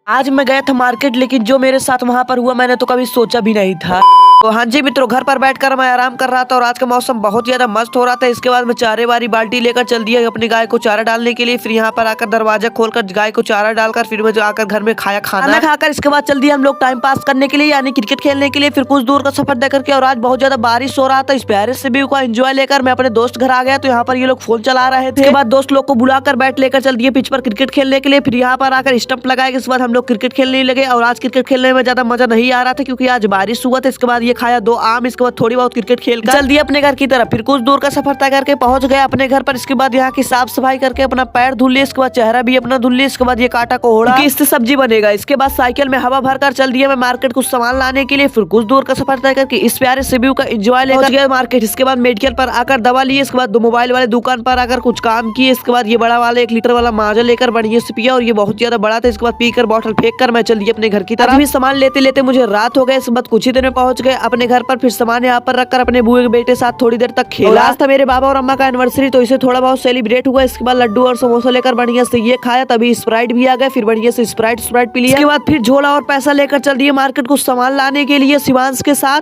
आज मैं गया था मार्केट, लेकिन जो मेरे साथ वहाँ पर हुआ मैंने तो कभी सोचा भी नहीं था। तो हाँ जी मित्रों, घर पर बैठकर मैं आराम कर रहा था और आज का मौसम बहुत ज्यादा मस्त हो रहा था। इसके बाद मैं चारे वाली बाल्टी लेकर चल दिया अपनी गाय को चारा डालने के लिए। फिर यहाँ पर आकर दरवाजा खोलकर गाय को चारा डालकर फिर मैं आकर घर में खाना खाकर इसके बाद चल दिया हम लोग टाइम पास करने के लिए, यानी क्रिकेट खेलने के लिए। फिर कुछ दूर का सफर तय करके और आज बहुत ज्यादा बारिश हो रहा था। इस प्यारे से व्यू का एंजॉय लेकर मैं अपने दोस्त घर आ गया। तो यहाँ पर ये लोग फोन चला रहे थे। इसके बाद दोस्त लोग को बुलाकर बैट लेकर चल दिए पिच पर क्रिकेट खेलने के लिए। फिर यहाँ पर आकर स्टंप लगाए। इसके बाद हम लोग क्रिकेट खेलने लगे और आज क्रिकेट खेलने में ज्यादा मजा नहीं आ रहा था क्योंकि आज बारिश हुआ था। इसके बाद ये खाया 2 आम, इसके बाद थोड़ी बहुत क्रिकेट खेलकर चल दिया अपने घर की तरफ। फिर कुछ दूर का सफर तय करके पहुंच गया अपने घर पर। इसके बाद यहाँ की साफ सफाई करके अपना पैर धुल लिया। इसके बाद चेहरा भी अपना धुल लिया। इसके बाद ये काटा को ओढ़ा कि इससे सब्जी बनेगा। इसके बाद साइकिल में हवा भरकर चल दिया मैं मार्केट कुछ सामान लाने के लिए। फिर कुछ दूर का सफर तय करके इस प्यारे से व्यू का एंजॉय लेकर गया मार्केट। इसके बाद मेडिकल पर आकर दवा लिए। इसके बाद मोबाइल वाले दुकान पर आकर कुछ काम किए। इसके बाद ये बड़ा वाला 1 लीटर वाला माजा लेकर बढ़िया से पिया और ये बहुत ज्यादा बड़ा था। इसके बाद पीकर बॉटल फेंक कर मैं चल दिया अपने घर की तरफ। अभी सामान लेते लेते मुझे रात हो गई। इसके बाद कुछ ही देर में पहुंच गए अपने घर पर। फिर सामान यहाँ पर रखकर अपने बुए के बेटे साथ थोड़ी देर तक खेला। आज था मेरे बाबा और अम्मा का एनिवर्सरी, तो इसे थोड़ा बहुत सेलिब्रेट हुआ। इसके बाद लड्डू और समोसा लेकर बढ़िया से ये खाया। तभी स्प्राइट भी आ गए। फिर बढ़िया से स्प्राइट पी लिया। इसके बाद फिर झोला और पैसा लेकर चल दिए मार्केट कुछ सामान लाने के लिए शिवांश के साथ।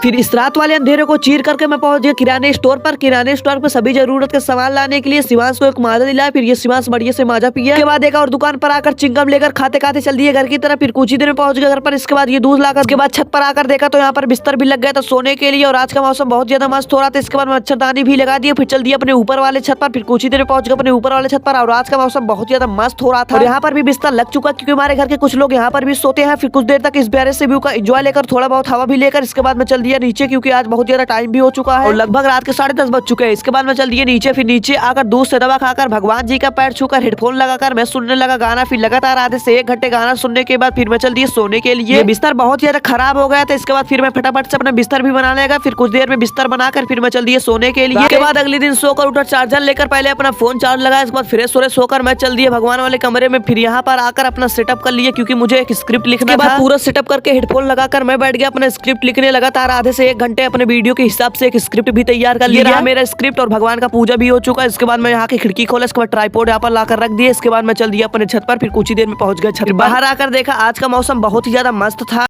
फिर इस रात वाले अंधेरे को चीर करके मैं पहुंच गया किराने स्टोर पर। किराने स्टोर पर सभी जरूरत के सामान लाने के लिए शिवांश को एक माजा दिलाया। फिर ये शिवांश बढ़िया से माजा पिया। इसके बाद एक और दुकान पर आकर चिंगम लेकर खाते खाते चल दिए घर की तरफ। फिर कुछ ही देर में पहुंच गए घर पर। इसके बाद ये दूध लाकर उसके बाद छत पर आकर देखा तो यहाँ पर बिस्तर भी लग गया था सोने के लिए। और आज का मौसम बहुत ज्यादा मस्त हो रहा था। इसके बाद मच्छरदानी भी लगा दिया। फिर चल दिया अपने ऊपर वाले छत पर। फिर कुछ ही देर में पहुंच गए अपने ऊपर वाले छत पर और आज का मौसम बहुत ज्यादा मस्त हो रहा था। और यहाँ पर भी बिस्तर लग चुका क्योंकि हमारे घर के कुछ लोग यहाँ पर भी सोते हैं। फिर कुछ देर तक इस प्यारे से व्यू का एंजॉय लेकर थोड़ा बहुत हवा भी लेकर इसके बाद मैं चल दिया नीचे क्योंकि आज बहुत ज्यादा टाइम भी हो चुका है और लगभग रात के 10:30 बज चुके हैं। इसके बाद मैं चल दिया नीचे। फिर नीचे आकर दूध से दवा खाकर भगवान जी का पैर छूकर हेडफोन लगाकर मैं सुनने लगा गाना। फिर लगातार आधे से 1 घंटे गाना सुनने के बाद फिर मैं चल दिया सोने के लिए। बिस्तर बहुत ज्यादा खराब हो गया था। इसके बाद फिर मैं फटाफट से अपना बिस्तर भी बना लेगा। फिर कुछ देर में बिस्तर बनाकर फिर मैं चल दिया सोने के लिए। इसके बाद अगले दिन सोकर उठा चार्जर लेकर पहले अपना फोन चार्ज लगाया। इसके बाद फ्रेश व्रेश होकर मैं चल दिया भगवान वाले कमरे में। फिर यहाँ पर आकर अपना सेटअप कर लिया क्योंकि मुझे एक स्क्रिप्ट लिखना था। पूरा सेटअप करके हेडफोन लगाकर मैं बैठ गया अपना स्क्रिप्ट लिखने। लगातार आधे से 1 घंटे अपने वीडियो के हिसाब से एक स्क्रिप्ट भी तैयार कर लिया मेरा स्क्रिप्ट और भगवान का पूजा भी हो चुका है। इसके बाद मैं यहाँ की खिड़की खोला। इसके बाद ट्राइपॉड यहाँ पर लाकर रख दिया। इसके बाद मैं चल दिया अपने छत पर। फिर कुछ ही देर में पहुंच गया छत। बाहर आकर देखा आज का मौसम बहुत ही ज्यादा मस्त था।